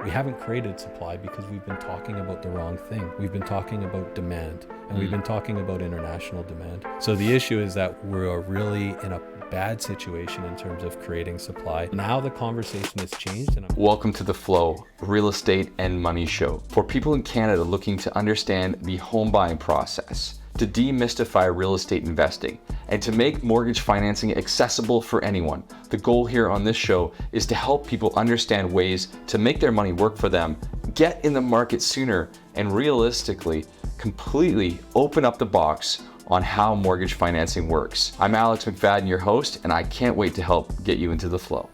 We haven't created supply because we've been talking about the wrong thing. We've been talking about demand, and we've been talking about international demand. So the issue is that we're really in a bad situation in terms of creating supply. Now the conversation has changed. Welcome to The Flow, Real Estate and Money Show. For people in Canada looking to understand the home buying process, to demystify real estate investing, and to make mortgage financing accessible for anyone. The goal here on this show is to help people understand ways to make their money work for them, get in the market sooner, and realistically, completely open up the box on how mortgage financing works. I'm Alex McFadyen, your host, and I can't wait to help get you into the flow.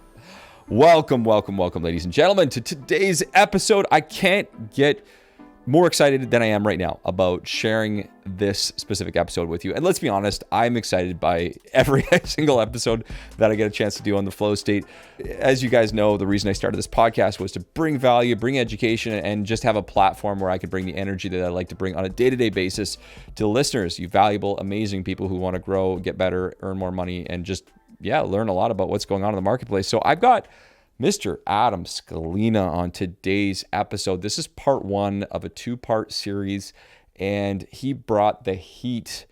Welcome, ladies and gentlemen, to today's episode. I can't get more excited than I am right now about sharing this specific episode with you. And let's be honest, I'm excited by every single episode that I get a chance to do on the Flow State. As you guys know, the reason I started this podcast was to bring value, bring education, and just have a platform where I could bring the energy that I like to bring on a day-to-day basis to the listeners, you valuable, amazing people who want to grow, get better, earn more money, and just, learn a lot about what's going on in the marketplace. So I've got Mr. Adam Scalena on today's episode. This is part one of a two-part series, and he brought the heat.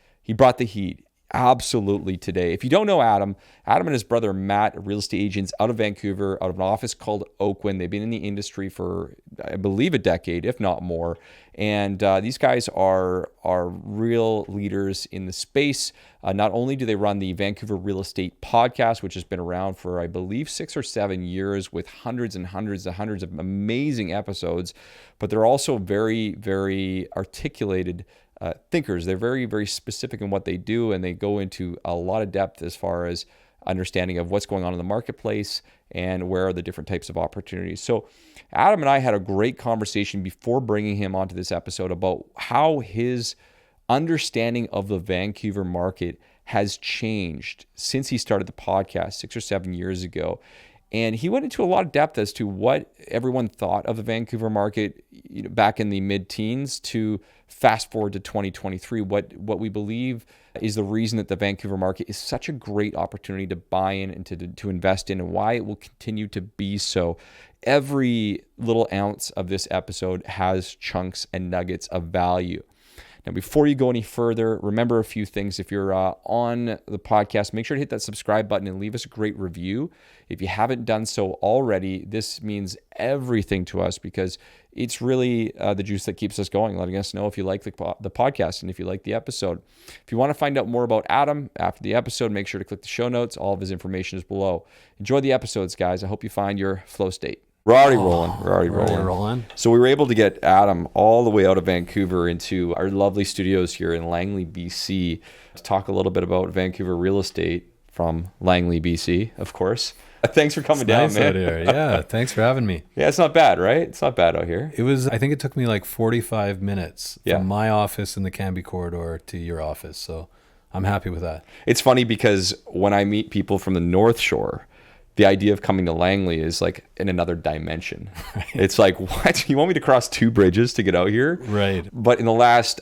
Absolutely today. If you don't know Adam and his brother Matt are real estate agents out of Vancouver, out of an office called Oakwyn. They've been in the industry for, I believe, a decade, if not more. And these guys are real leaders in the space. Not only do they run the Vancouver Real Estate Podcast, which has been around for, I believe, 6 or 7 years with hundreds of amazing episodes, but they're also very, very articulated thinkers. They're very, very specific in what they do, and they go into a lot of depth as far as understanding of what's going on in the marketplace and where are the different types of opportunities. So Adam and I had a great conversation before bringing him onto this episode about how his understanding of the Vancouver market has changed since he started the podcast 6 or 7 years ago. And he went into a lot of depth as to what everyone thought of the Vancouver market back in the mid-teens to fast forward to 2023, what we believe is the reason that the Vancouver market is such a great opportunity to buy in and to invest in, and why it will continue to be so. Every little ounce of this episode has chunks and nuggets of value. Now, before you go any further, remember a few things. If you're on the podcast, make sure to hit that subscribe button and leave us a great review. If you haven't done so already, this means everything to us because it's really the juice that keeps us going, letting us know if you like the podcast and if you like the episode. If you want to find out more about Adam after the episode, make sure to click the show notes. All of his information is below. Enjoy the episodes, guys. I hope you find your flow state. We're already rolling. So we were able to get Adam all the way out of Vancouver into our lovely studios here in Langley, BC, to talk a little bit about Vancouver real estate from Langley, BC, of course. Thanks for coming down, man. Out here. Yeah, thanks for having me. Yeah, it's not bad, right? It's not bad out here. I think it took me like 45 minutes from my office in the Cambie corridor to your office. So I'm happy with that. It's funny because when I meet people from the North Shore, the idea of coming to Langley is like in another dimension. Right. It's like, what? You want me to cross 2 bridges to get out here? Right. But in the last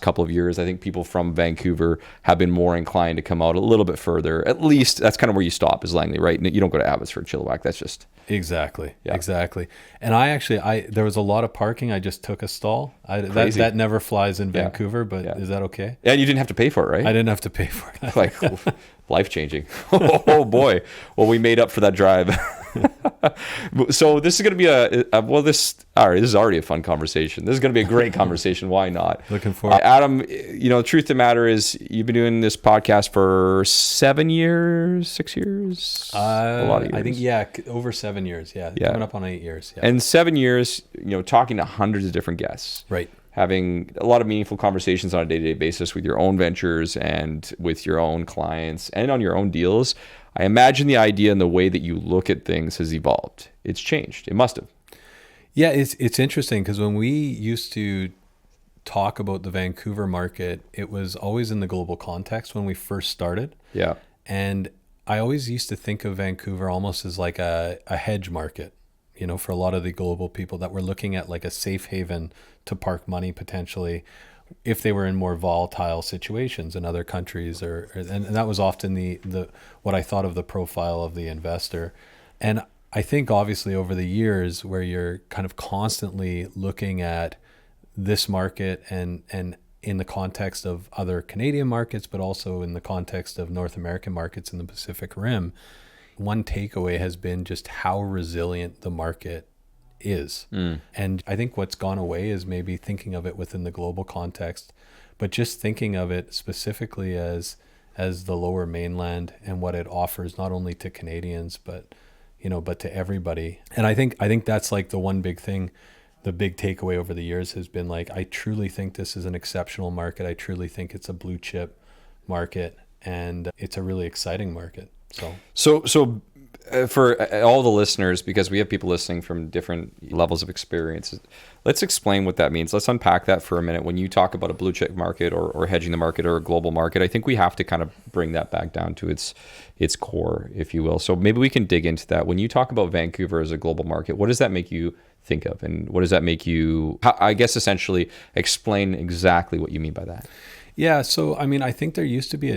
couple of years, I think people from Vancouver have been more inclined to come out a little bit further. At least that's kind of where you stop is Langley, right? You don't go to Abbotsford, Chilliwack. That's just... Exactly. And there was a lot of parking. I just took a stall. That never flies in Vancouver, but is that okay? Yeah, you didn't have to pay for it, right? I didn't have to pay for it. Like, life-changing. Oh boy. Well, we made up for that drive. So this is going to be this is already a fun conversation. This is going to be a great conversation. Why not? Looking forward. Adam, the truth of the matter is you've been doing this podcast for 7 years, 6 years? A lot of years. I think, over 7 years. Yeah. Coming up on 8 years. Yeah. And 7 years, talking to hundreds of different guests. Right. Having a lot of meaningful conversations on a day-to-day basis with your own ventures and with your own clients and on your own deals. I imagine the idea and the way that you look at things has evolved. It's changed. It must have. Yeah, it's interesting because when we used to talk about the Vancouver market, it was always in the global context when we first started. Yeah. And I always used to think of Vancouver almost as like a hedge market, for a lot of the global people that were looking at like a safe haven to park money potentially if they were in more volatile situations in other countries, and that was often the what I thought of the profile of the investor. And I think obviously over the years where you're kind of constantly looking at this market and in the context of other Canadian markets, but also in the context of North American markets in the Pacific Rim, one takeaway has been just how resilient the market is. And I think what's gone away is maybe thinking of it within the global context, but just thinking of it specifically as the Lower Mainland and what it offers not only to Canadians, but to everybody. And I think that's like the one big thing. The big takeaway over the years has been like, I truly think this is an exceptional market. I truly think it's a blue chip market, and it's a really exciting market. So for all the listeners, because we have people listening from different levels of experience, let's explain what that means. Let's unpack that for a minute. When you talk about a blue chip market or hedging the market or a global market, I think we have to kind of bring that back down to its core, if you will. So maybe we can dig into that. When you talk about Vancouver as a global market, what does that make you think of? And what does that make you, I guess, essentially explain exactly what you mean by that? Yeah. So, I mean, I think there used to be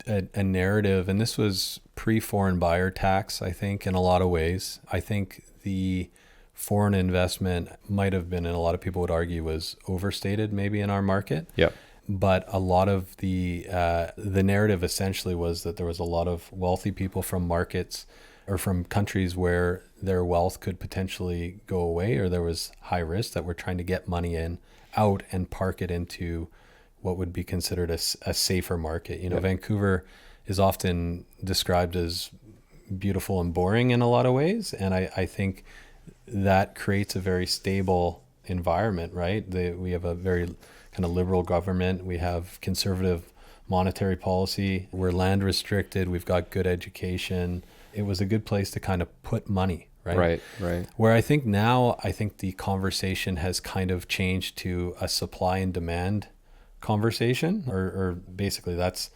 a narrative, and this was pre-foreign buyer tax, I think, in a lot of ways. I think the foreign investment might have been, and a lot of people would argue, was overstated maybe in our market. Yep. But a lot of the narrative essentially was that there was a lot of wealthy people from markets or from countries where their wealth could potentially go away, or there was high risk, that were trying to get money out and park it into what would be considered a safer market. Yep. Vancouver is often described as beautiful and boring in a lot of ways. And I think that creates a very stable environment, right? We have a very kind of liberal government. We have conservative monetary policy. We're land restricted. We've got good education. It was a good place to kind of put money, right? Right. Where I think now, the conversation has kind of changed to a supply and demand conversation, or basically that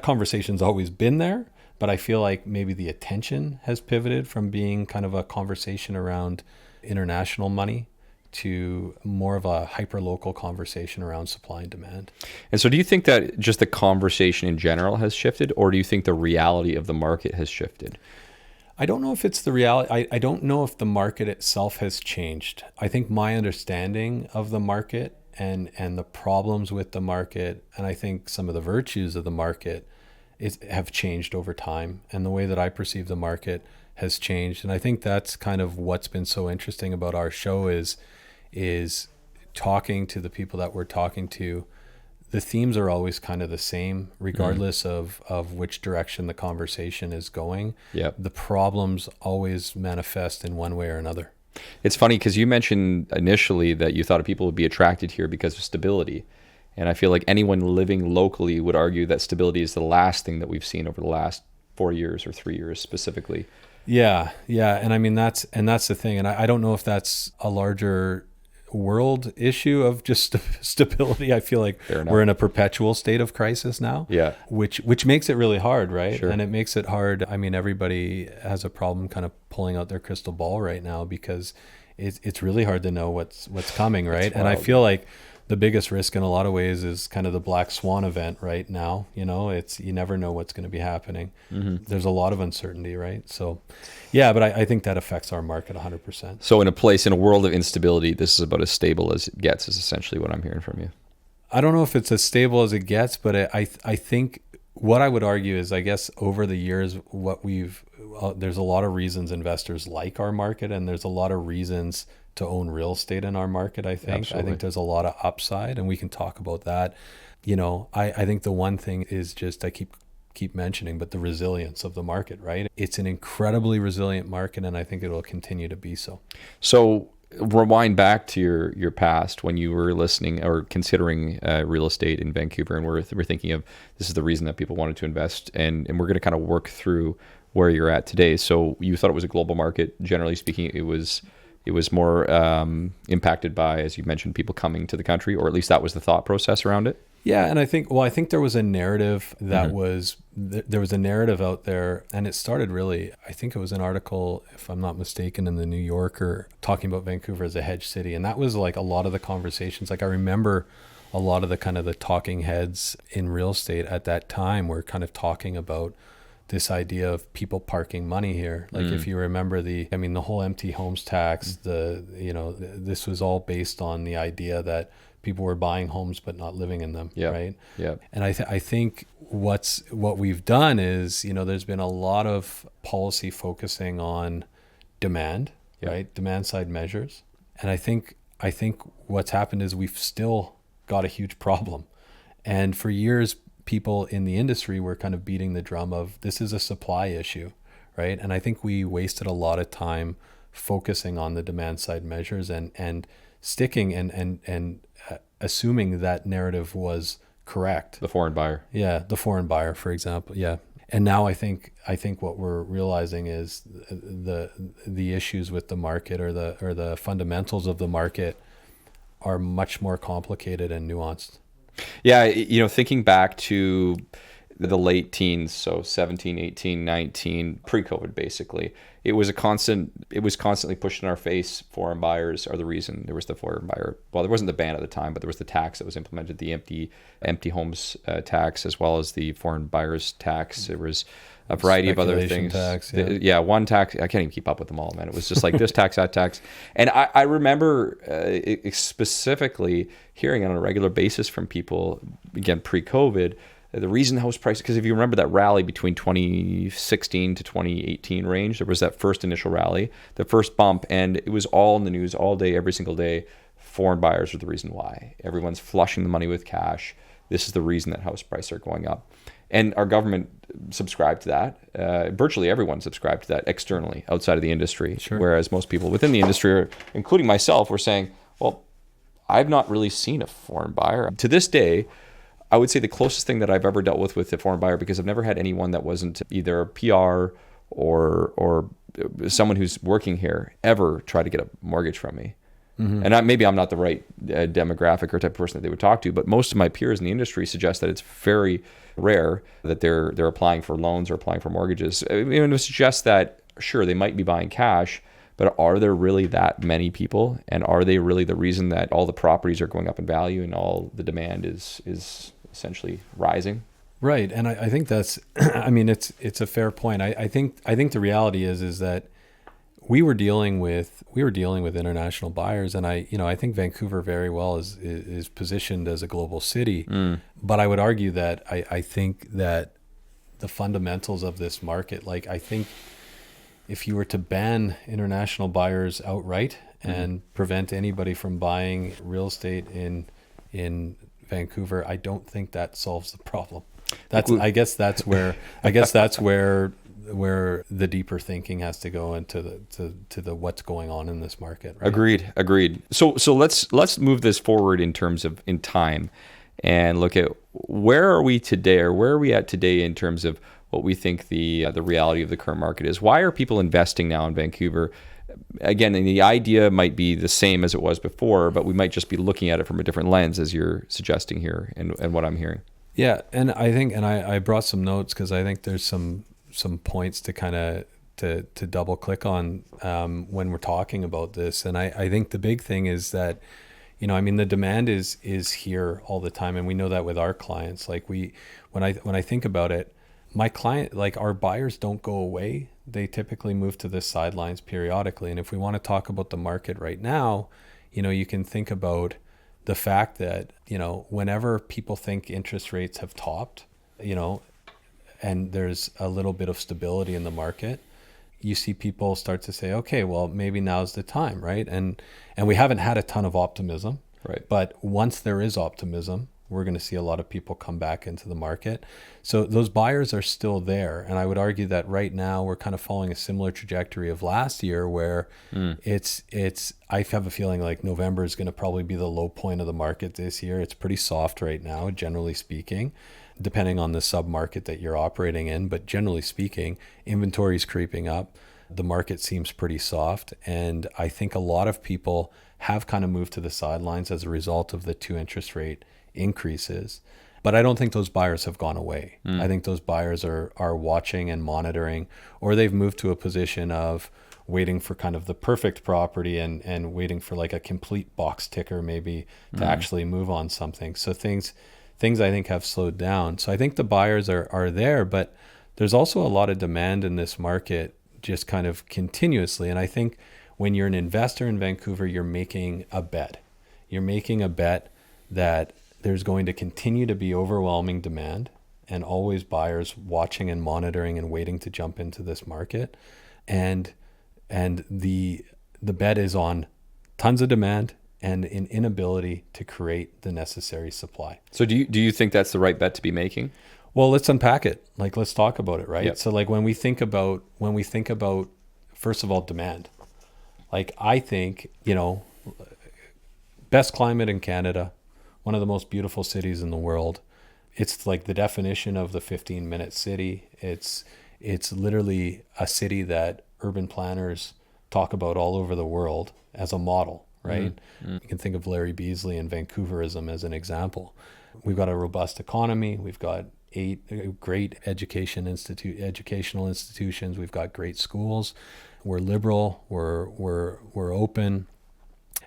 conversation's always been there, but I feel like maybe the attention has pivoted from being kind of a conversation around international money to more of a hyper-local conversation around supply and demand. And so do you think that just the conversation in general has shifted, or do you think the reality of the market has shifted? I don't know if it's the reality. I don't know if the market itself has changed. I think my understanding of the market and the problems with the market, and I think some of the virtues of the market have changed over time, and the way that I perceive the market has changed. And I think that's kind of what's been so interesting about our show is talking to the people that we're talking to. The themes are always kind of the same, regardless of which direction the conversation is going. Yep. The problems always manifest in one way or another. It's funny because you mentioned initially that you thought people would be attracted here because of stability. And I feel like anyone living locally would argue that stability is the last thing that we've seen over the last 4 years or 3 years specifically. Yeah. And I mean, that's the thing. And I don't know if that's a larger world issue of just stability. I feel like we're in a perpetual state of crisis now. Yeah. Which makes it really hard, right? Sure. And it makes it hard. I mean, everybody has a problem kind of pulling out their crystal ball right now because it's really hard to know what's coming, right? And I feel like the biggest risk in a lot of ways is kind of the black swan event right now. You never know what's going to be happening. Mm-hmm. There's a lot of uncertainty, right? So yeah, but I think that affects our market 100%. So in a world of instability, this is about as stable as it gets, is essentially what I'm hearing from you. I don't know if it's as stable as it gets, but I think what I would argue is, I guess over the years, there's a lot of reasons investors like our market, and there's a lot of reasons to own real estate in our market. I think there's a lot of upside, and we can talk about that. I think the one thing is just, I keep mentioning, but the resilience of the market, right? It's an incredibly resilient market, and I think it'll continue to be so. So rewind back to your past when you were listening or considering real estate in Vancouver, and we're thinking of, this is the reason that people wanted to invest, and we're going to kind of work through where you're at today. So you thought it was a global market. Generally speaking, it was more impacted by, as you mentioned, people coming to the country, or at least that was the thought process around it. Yeah, and I think there was a narrative that there was a narrative out there, and it started really, I think it was an article, if I'm not mistaken, in the New Yorker talking about Vancouver as a hedge city, and that was like a lot of the conversations. Like I remember a lot of the kind of the talking heads in real estate at that time were kind of talking about this idea of people parking money here. Like if you remember the whole empty homes tax, this was all based on the idea that people were buying homes but not living in them, right? Yeah. And I think what we've done is, there's been a lot of policy focusing on demand, right? Demand side measures. And I think what's happened is we've still got a huge problem. And for years, people in the industry were kind of beating the drum of this is a supply issue, right? And I think we wasted a lot of time focusing on the demand side measures and sticking and assuming that narrative was correct. The foreign buyer. Yeah, the foreign buyer, for example. Yeah. And now I think what we're realizing is the issues with the market or the fundamentals of the market are much more complicated and nuanced. Yeah, thinking back to the late teens, so 17, 18, 19, pre-COVID basically, it was constantly pushed in our face. Foreign buyers are the reason. There was the foreign buyer. Well, there wasn't the ban at the time, but there was the tax that was implemented, the empty homes tax, as well as the foreign buyers tax. There was a variety of other things. Tax, one tax. I can't even keep up with them all, man. It was just like this tax, that tax. And I remember specifically hearing on a regular basis from people, again, pre-COVID, the reason house prices, because if you remember that rally between 2016 to 2018 range, there was that first initial rally, the first bump, and it was all in the news all day, every single day. Foreign buyers are the reason why. Everyone's flushing the money with cash. This is the reason that house prices are going up. And our government subscribed to that. Virtually everyone subscribed to that externally, outside of the industry. Sure. Whereas most people within the industry, including myself, were saying, well, I've not really seen a foreign buyer. To this day, I would say the closest thing that I've ever dealt with a foreign buyer, because I've never had anyone that wasn't either a PR or someone who's working here ever try to get a mortgage from me. Mm-hmm. And maybe I'm not the right demographic or type of person that they would talk to, but most of my peers in the industry suggest that it's very rare that they're applying for loans or applying for mortgages. I mean, it suggests that, sure, they might be buying cash, but are there really that many people? And are they really the reason that all the properties are going up in value and all the demand is essentially rising? Right. And I think that's, it's a fair point. I think the reality is that we were dealing with international buyers, and I think Vancouver very well is positioned as a global city. But I would argue that I think that the fundamentals of this market, like I think if you were to ban international buyers outright and prevent anybody from buying real estate in Vancouver, I don't think that solves the problem. I guess that's where the deeper thinking has to go into the what's going on in this market. Right? Agreed. So let's move this forward in terms of in time and look at where are we today, or where are we at today in terms of what we think the reality of the current market is. Why are people investing now in Vancouver? Again, and the idea might be the same as it was before, but we might just be looking at it from a different lens, as you're suggesting here, and what I'm hearing. Yeah, and I think, and I brought some notes because I think there's some points to kind of to double click on when we're talking about this. And I think the big thing is that, the demand is here all the time, and we know that with our clients. Like when I think about it, my client, like our buyers don't go away. They typically move to the sidelines periodically. And if we want to talk about the market right now, you can think about the fact that, whenever people think interest rates have topped, and there's a little bit of stability in the market, you see people start to say, okay, well, maybe now's the time, right? And we haven't had a ton of optimism, right? But once there is optimism, we're going to see a lot of people come back into the market. So those buyers are still there. And I would argue that right now we're kind of following a similar trajectory of last year, where I have a feeling like November is going to probably be the low point of the market this year. It's pretty soft right now, generally speaking, depending on the sub-market that you're operating in. But generally speaking, inventory is creeping up. The market seems pretty soft. And I think a lot of people have kind of moved to the sidelines as a result of the 2 interest rate increases. But I don't think those buyers have gone away. I think those buyers are watching and monitoring, or they've moved to a position of waiting for kind of the perfect property and waiting for like a complete box ticker maybe to actually move on something. So things I think have slowed down. So I think the buyers are there, but there's also a lot of demand in this market just kind of continuously. And I think when you're an investor in Vancouver, you're making a bet. You're making a bet that there's going to continue to be overwhelming demand and always buyers watching and monitoring and waiting to jump into this market. And the bet is on tons of demand and an inability to create the necessary supply. So do you think that's the right bet to be making? Well, let's unpack it. Like, let's talk about it, right? Yep. So like when we think about first of all, demand, like I think, best climate in Canada, one of the most beautiful cities in the world. It's like the definition of the 15-minute city. It's literally a city that urban planners talk about all over the world as a model, right? Mm-hmm. You can think of Larry Beasley and Vancouverism as an example. We've got a robust economy. We've got 8 great educational institutions. We've got great schools. We're liberal. We're open.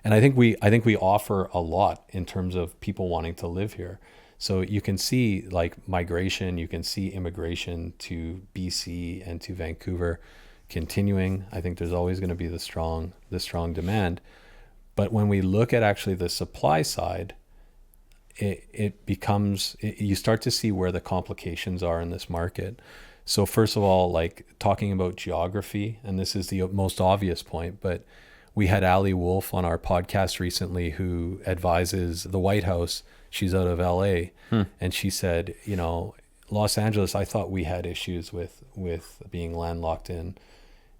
And I think we offer a lot in terms of people wanting to live here. So you can see like migration, you can see immigration to BC and to Vancouver continuing. I think there's always going to be the strong demand. But when we look at actually the supply side, you start to see where the complications are in this market. So first of all, like talking about geography, and this is the most obvious point, but we had Ali Wolf on our podcast recently who advises the White House. She's out of LA. And she said, Los Angeles, I thought we had issues with being landlocked in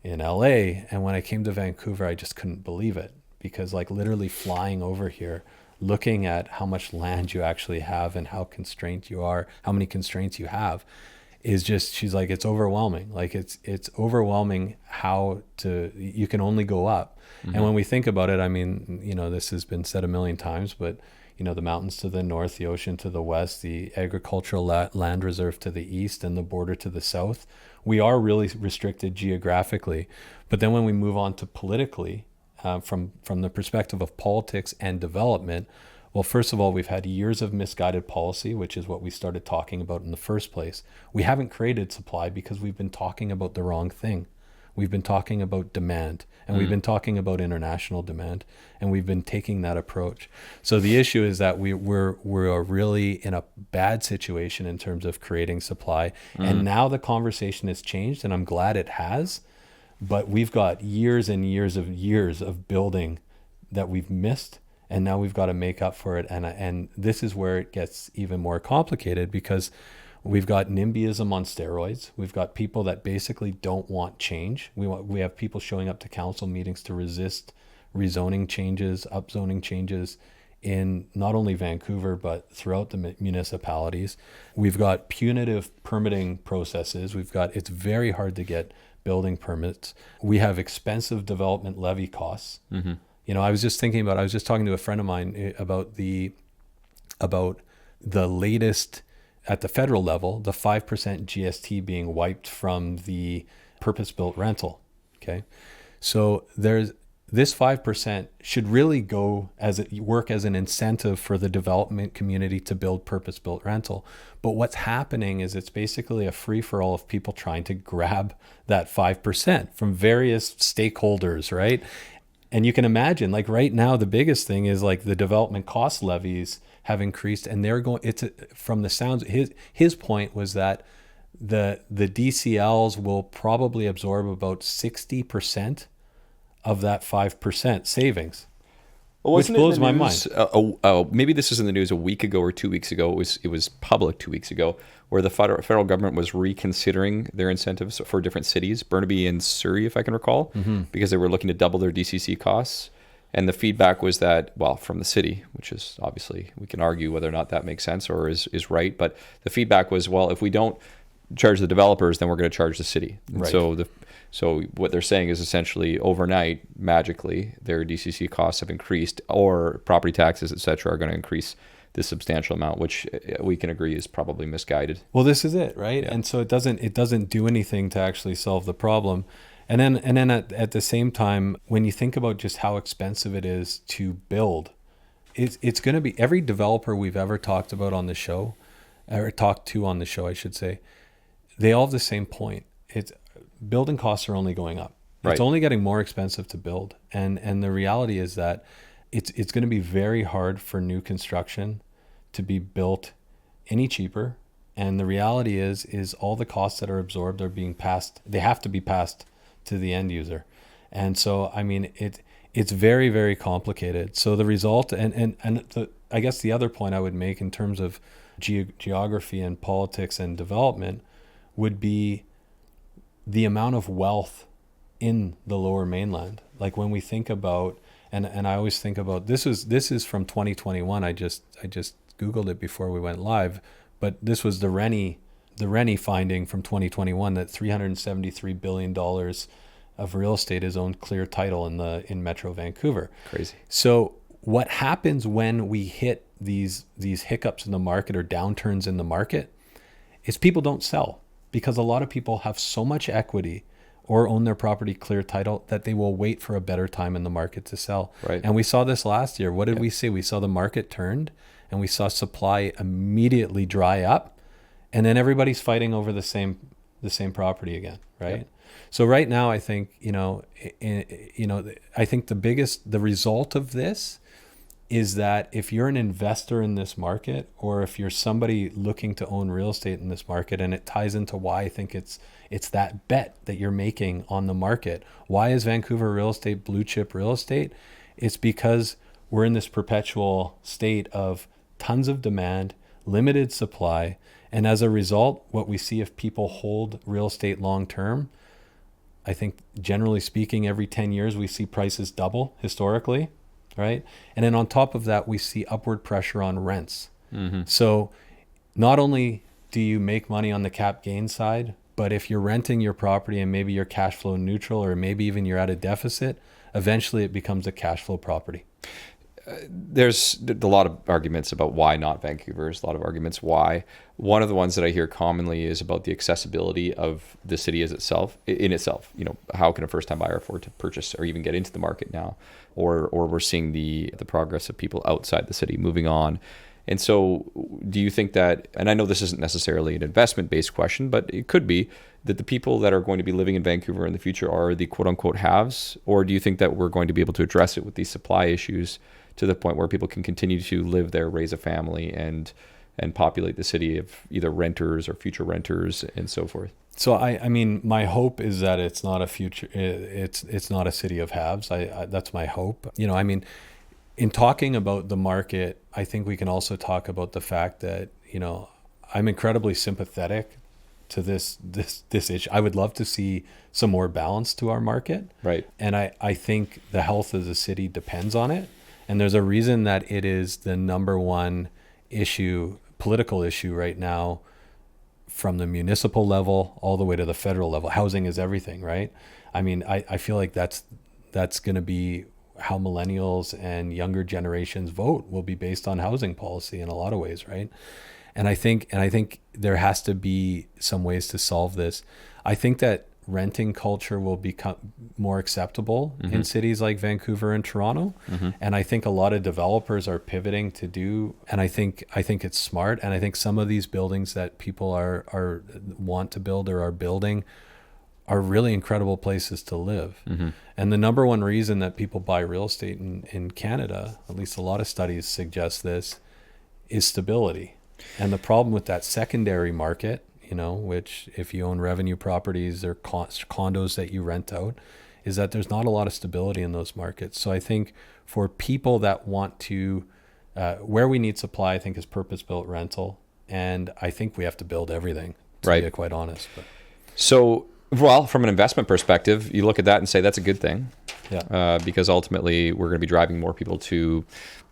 LA. And when I came to Vancouver, I just couldn't believe it, because like literally flying over here, looking at how much land you actually have and how constrained you are, how many constraints you have, is just, she's like, it's overwhelming. Like it's overwhelming you can only go up. Mm-hmm. And when we think about it, I mean, this has been said a million times, but the mountains to the north, the ocean to the west, the agricultural land reserve to the east, and the border to the south, we are really restricted geographically. But then when we move on to politically, from the perspective of politics and development, well, first of all, we've had years of misguided policy, which is what we started talking about in the first place. We haven't created supply because we've been talking about the wrong thing. We've been talking about demand, and we've been talking about international demand, and we've been taking that approach. So the issue is that we're really in a bad situation in terms of creating supply. And now the conversation has changed, and I'm glad it has. But we've got years and years of building that we've missed, and now we've got to make up for it. And this is where it gets even more complicated, because we've got NIMBYism on steroids. We've got people that basically don't want change. We have people showing up to council meetings to resist rezoning changes, upzoning changes in not only Vancouver, but throughout the municipalities. We've got punitive permitting processes. It's very hard to get building permits. We have expensive development levy costs. Mm-hmm. I was just talking to a friend of mine about the latest at the federal level, the 5% GST being wiped from the purpose-built rental. Okay. So this 5% should really work as an incentive for the development community to build purpose-built rental. But what's happening is it's basically a free-for-all of people trying to grab that 5% from various stakeholders, right? And you can imagine, like right now, the biggest thing is like the development cost levies have increased, and from the sounds, his point was that the DCLs will probably absorb about 60% of that 5% savings, which blows my mind. Maybe this was in the news a week ago or 2 weeks ago. It was public 2 weeks ago, where the federal government was reconsidering their incentives for different cities, Burnaby and Surrey, if I can recall, because they were looking to double their DCC costs. And the feedback was that, well, from the city, which is obviously, we can argue whether or not that makes sense or is right, but the feedback was, well, if we don't charge the developers, then we're going to charge the city. Right. So what they're saying is essentially overnight, magically, their DCC costs have increased, or property taxes, et cetera, are going to increase this substantial amount, which we can agree is probably misguided. Well, this is it, right? Yeah. And so it doesn't do anything to actually solve the problem. And then at the same time, when you think about just how expensive it is to build, it's going to be, every developer we've ever talked to on the show, I should say, they all have the same point. It's building costs are only going up. Right. It's only getting more expensive to build. And the reality is that it's going to be very hard for new construction to be built any cheaper. And the reality is all the costs that are absorbed are being passed. They have to be passed to the end user. And so, I mean, it's very, very complicated. So the result, I guess the other point I would make in terms of geography and politics and development would be the amount of wealth in the Lower Mainland. Like when we think about, and I always think about, this is from 2021. I just Googled it before we went live, but this was the Rennie finding from 2021 that $373 billion of real estate is owned clear title in Metro Vancouver. Crazy. So what happens when we hit these hiccups in the market or downturns in the market is people don't sell, because a lot of people have so much equity or own their property clear title that they will wait for a better time in the market to sell. Right. And we saw this last year. What did we see? We saw the market turned and we saw supply immediately dry up, and then everybody's fighting over the same property again, right? Yep. So right now, I think, I think the result of this is that if you're an investor in this market, or if you're somebody looking to own real estate in this market, and it ties into why I think it's that bet that you're making on the market. Why is Vancouver real estate blue chip real estate? It's because we're in this perpetual state of tons of demand, limited supply, and as a result, what we see if people hold real estate long term, I think generally speaking, every 10 years we see prices double historically, right? And then on top of that, we see upward pressure on rents. Mm-hmm. So not only do you make money on the cap gain side, but if you're renting your property and maybe you're cash flow neutral, or maybe even you're at a deficit, eventually it becomes a cash flow property. There's a lot of arguments about why not Vancouver. There's a lot of arguments why. One of the ones that I hear commonly is about the accessibility of the city in itself. How can a first-time buyer afford to purchase or even get into the market now? Or we're seeing the progress of people outside the city moving on. And so do you think that, and I know this isn't necessarily an investment-based question, but it could be, that the people that are going to be living in Vancouver in the future are the quote-unquote haves? Or do you think that we're going to be able to address it with these supply issues to the point where people can continue to live there, raise a family, and populate the city of either renters or future renters and so forth? So I mean, my hope is that it's not a future. It's not a city of haves. That's my hope. I mean, in talking about the market, I think we can also talk about the fact that I'm incredibly sympathetic to this issue. I would love to see some more balance to our market. Right. And I think the health of the city depends on it. And there's a reason that it is the number one political issue right now, from the municipal level all the way to the federal level. Housing is everything, right? I mean, I feel like that's going to be how millennials and younger generations vote, will be based on housing policy in a lot of ways, right? And I think there has to be some ways to solve this. I think that renting culture will become more acceptable in cities like Vancouver and Toronto. And I think a lot of developers are pivoting to do, and I think it's smart. And I think some of these buildings that people are want to build or are building are really incredible places to live. And the number one reason that people buy real estate in Canada, at least a lot of studies suggest this, is stability. And the problem with that secondary market, which if you own revenue properties or condos that you rent out, is that there's not a lot of stability in those markets. So I think for people that want to, where we need supply, I think is purpose-built rental. And I think we have to build everything, to be quite honest. But. So, well, from an investment perspective, you look at that and say that's a good thing. Yeah. Because ultimately we're going to be driving more people to,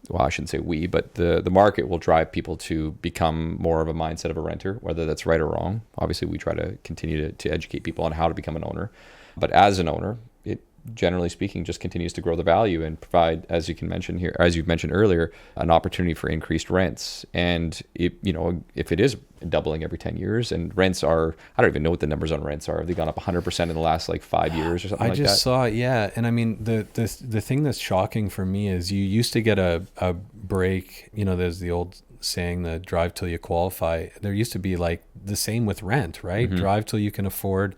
well, I shouldn't say we, but the market will drive people to become more of a mindset of a renter, whether that's right or wrong. Obviously, we try to continue to educate people on how to become an owner. But as an owner, it, generally speaking, just continues to grow the value and provide, as you've mentioned earlier, an opportunity for increased rents. And if it is doubling every 10 years, and rents are, I don't even know what the numbers on rents are. Have they gone up 100% in the last 5 years or something like that? I just saw it, yeah. And I mean, the thing that's shocking for me is you used to get a break, there's the old saying the drive till you qualify. There used to be like the same with rent, right? Drive till you can afford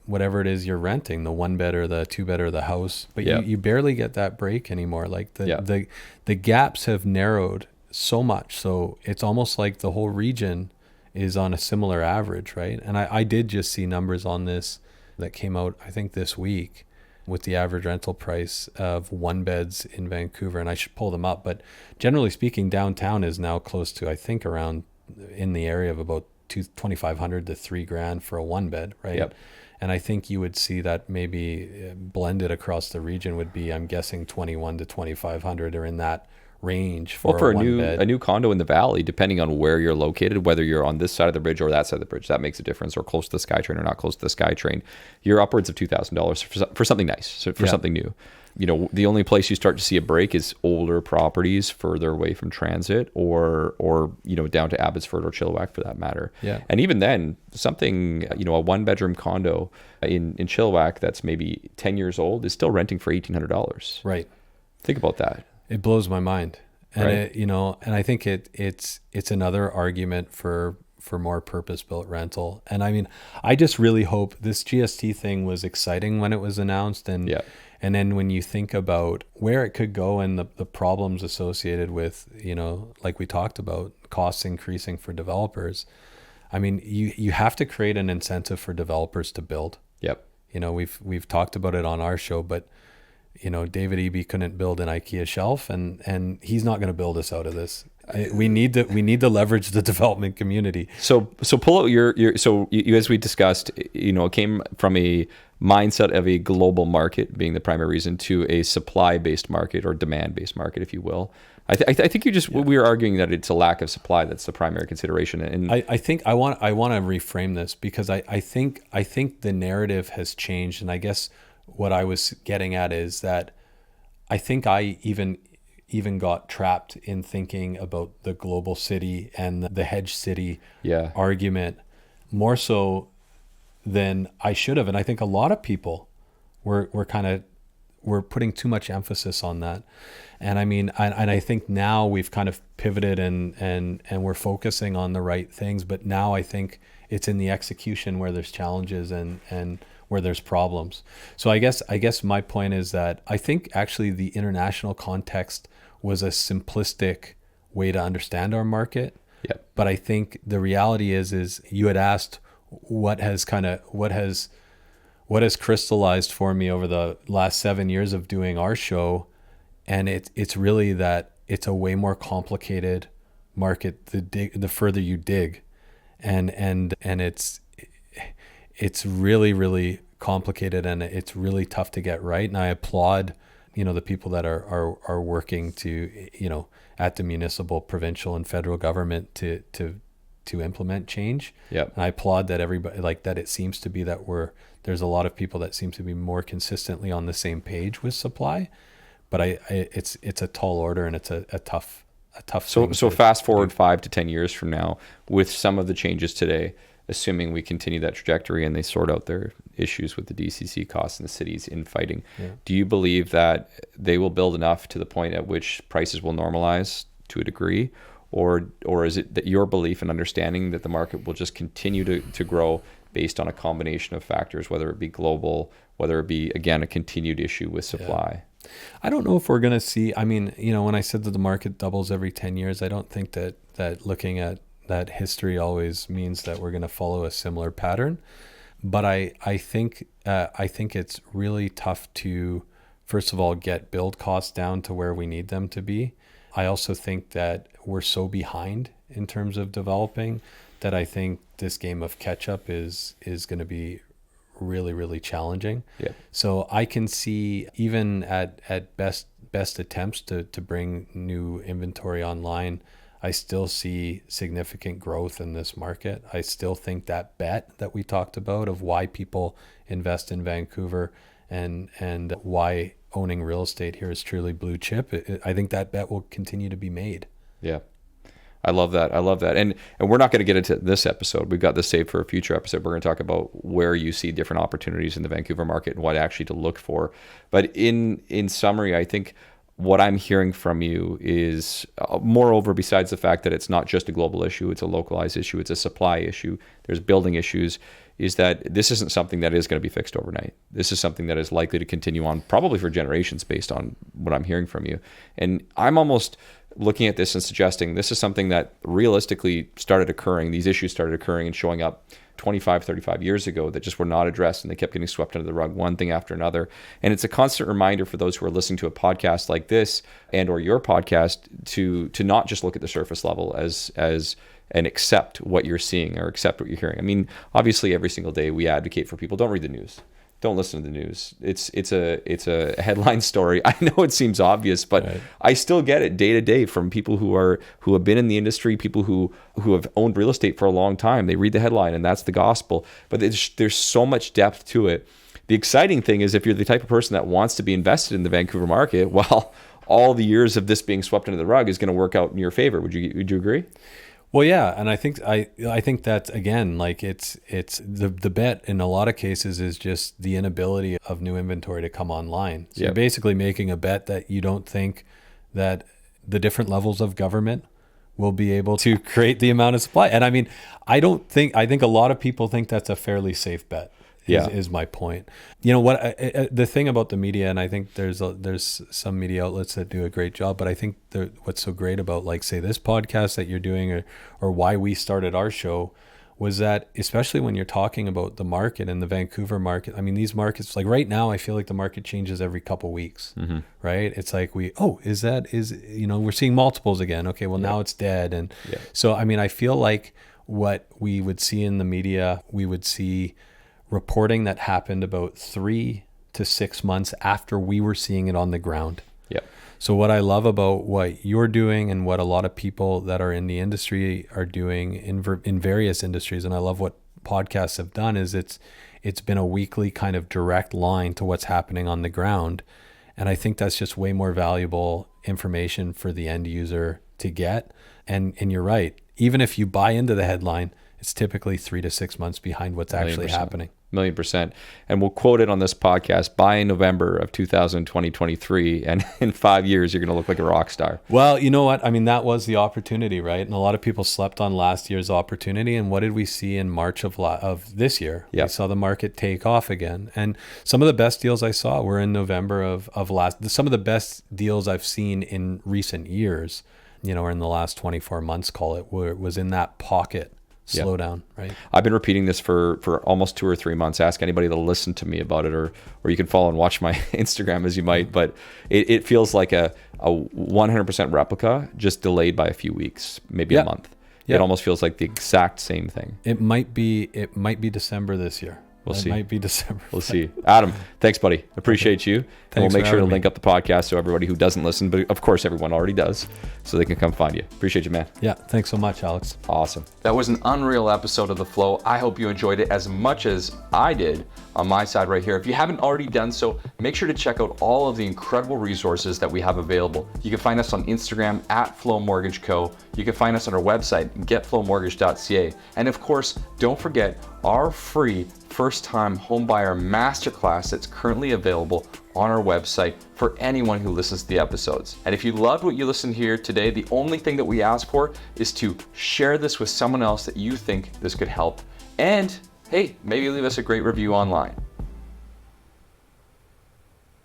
whatever it is you're renting, the 1 bed or the 2 bed or the house. But you barely get that break anymore. Like the gaps have narrowed so much. So it's almost like the whole region is on a similar average, right? And I did just see numbers on this that came out, I think, this week, with the average rental price of 1 beds in Vancouver. And I should pull them up. But generally speaking, downtown is now close to, I think, around in the area of about $2,500 to $3,000 for a 1 bed, right? Yep. And I think you would see that maybe blended across the region would be, I'm guessing, $2,100 to $2,500 or in that range for a new condo in the valley, depending on where you're located, whether you're on this side of the bridge or that side of the bridge, that makes a difference, or close to the SkyTrain or not close to the SkyTrain. You're upwards of $2,000 for something nice, for something new. You know, the only place you start to see a break is older properties further away from transit, or you know, down to Abbotsford or Chilliwack for that matter. Yeah. And even then, something, you know, a 1-bedroom condo in Chilliwack that's maybe 10 years old is still renting for $1,800. Right. Think about that. It blows my mind. And Right. it, you know, and I think it's another argument for more purpose-built rental. And I mean, I just really hope this GST thing was exciting when it was announced, and and then when you think about where it could go and the problems associated with, you know, like we talked about, costs increasing for developers. I mean, you have to create an incentive for developers to build. Yep. You know, we've talked about it on our show, but you know, David Eby couldn't build an IKEA shelf, and he's not going to build us out of this. We need to leverage the development community. So pull out your you, as we discussed, you know, it came from a mindset of a global market being the primary reason to a supply-based market or demand-based market, if you will. I think we were arguing that it's a lack of supply that's the primary consideration. And I think I want to reframe this, because I think the narrative has changed, and I guess what I was getting at is that I think I even got trapped in thinking about the global city and the hedge city argument more so than I should have. And I think a lot of people were putting too much emphasis on that. And I mean, and I think now we've kind of pivoted and we're focusing on the right things, but now I think it's in the execution where there's challenges and where there's problems. So I guess my point is that I think actually the international context was a simplistic way to understand our market. Yeah. But I think the reality is you had asked what has crystallized for me over the last 7 years of doing our show, and it's really that it's a way more complicated market the further you dig, and it's really, really complicated, and it's really tough to get right. And I applaud, you know, the people that are working to, you know, at the municipal, provincial, and federal government to implement change. Yeah. And I applaud that everybody, like, that it seems to be that there's a lot of people that seem to be more consistently on the same page with supply. But it's a tall order, and it's a tough thing. So fast forward 5 to 10 years from now, with some of the changes today, assuming we continue that trajectory and they sort out their issues with the DCC costs and the cities infighting, do you believe that they will build enough to the point at which prices will normalize to a degree? Or is it that your belief and understanding that the market will just continue to grow based on a combination of factors, whether it be global, whether it be, again, a continued issue with supply? I don't know if we're going to see, I mean, you know, when I said that the market doubles every 10 years, I don't think that looking at that history always means that we're going to follow a similar pattern. But I think it's really tough to, first of all, get build costs down to where we need them to be. I also think that we're so behind in terms of developing that I think this game of catch up is going to be really, really challenging. Yeah. So I can see, even at best attempts to bring new inventory online, I still see significant growth in this market. I still think that bet that we talked about of why people invest in Vancouver and why owning real estate here is truly blue chip, I think that bet will continue to be made. Yeah. I love that. And we're not going to get into this episode. We've got this saved for a future episode. We're going to talk about where you see different opportunities in the Vancouver market and what actually to look for. But in summary, I think what I'm hearing from you is, moreover, besides the fact that it's not just a global issue, it's a localized issue, it's a supply issue, there's building issues, is that this isn't something that is going to be fixed overnight. This is something that is likely to continue on probably for generations based on what I'm hearing from you. And I'm almost looking at this and suggesting this is something that realistically started occurring. These issues started occurring and showing up 25, 35 years ago that just were not addressed, and they kept getting swept under the rug, one thing after another. And it's a constant reminder for those who are listening to a podcast like this and or your podcast to not just look at the surface level as and accept what you're seeing or accept what you're hearing. I mean, obviously every single day we advocate for people, don't read the news. Don't listen to the news. It's a headline story. I know it seems obvious, but right. I still get it day to day from people who have been in the industry, people who have owned real estate for a long time. They read the headline and that's the gospel. But there's so much depth to it. The exciting thing is if you're the type of person that wants to be invested in the Vancouver market, well, all the years of this being swept under the rug is going to work out in your favor. Would you agree? Well, yeah, and I think that again, like it's the bet in a lot of cases is just the inability of new inventory to come online. So You're basically making a bet that you don't think that the different levels of government will be able to create the amount of supply. And I mean, I think a lot of people think that's a fairly safe bet. Is my point. You know what? The thing about the media, and I think there's some media outlets that do a great job, but I think what's so great about, like, say, this podcast that you're doing, or why we started our show, was that especially when you're talking about the market and the Vancouver market. I mean, these markets, like right now, I feel like the market changes every couple weeks, right? It's like we're seeing multiples again. Okay, well now it's dead, and so I mean, I feel like what we would see in the media, we would see reporting that happened about 3 to 6 months after we were seeing it on the ground. Yep. So what I love about what you're doing and what a lot of people that are in the industry are doing in various industries, and I love what podcasts have done, is it's been a weekly kind of direct line to what's happening on the ground. And I think that's just way more valuable information for the end user to get. And you're right. Even if you buy into the headline, it's typically 3 to 6 months behind what's actually happening. 1,000,000%. And we'll quote it on this podcast, buy in November of 2023, and in 5 years, you're going to look like a rock star. Well, you know what? I mean, that was the opportunity, right? And a lot of people slept on last year's opportunity. And what did we see in March of this year? Yep. We saw the market take off again. And some of the best deals I saw were in November of last. Some of the best deals I've seen in recent years, or in the last 24 months, was in that pocket. Slow down, right? I've been repeating this for almost 2 or 3 months. Ask anybody to listen to me about it, or you can follow and watch my Instagram as you might. But it feels like a 100% replica, just delayed by a few weeks, maybe a month. It almost feels like the exact same thing. It might be December this year. We'll see. It might be December. We'll see. Adam, thanks, buddy. Appreciate you. And we'll make sure to link up the podcast so everybody who doesn't listen, but of course everyone already does, so they can come find you. Appreciate you, man. Yeah, thanks so much, Alex. Awesome. That was an unreal episode of The Flow. I hope you enjoyed it as much as I did on my side right here. If you haven't already done so, make sure to check out all of the incredible resources that we have available. You can find us on Instagram at Flow Mortgage Co. You can find us on our website, getflowmortgage.ca. And of course, don't forget our free first-time homebuyer masterclass that's currently available on our website for anyone who listens to the episodes. And if you loved what you listened here today, the only thing that we ask for is to share this with someone else that you think this could help. And hey, maybe leave us a great review online.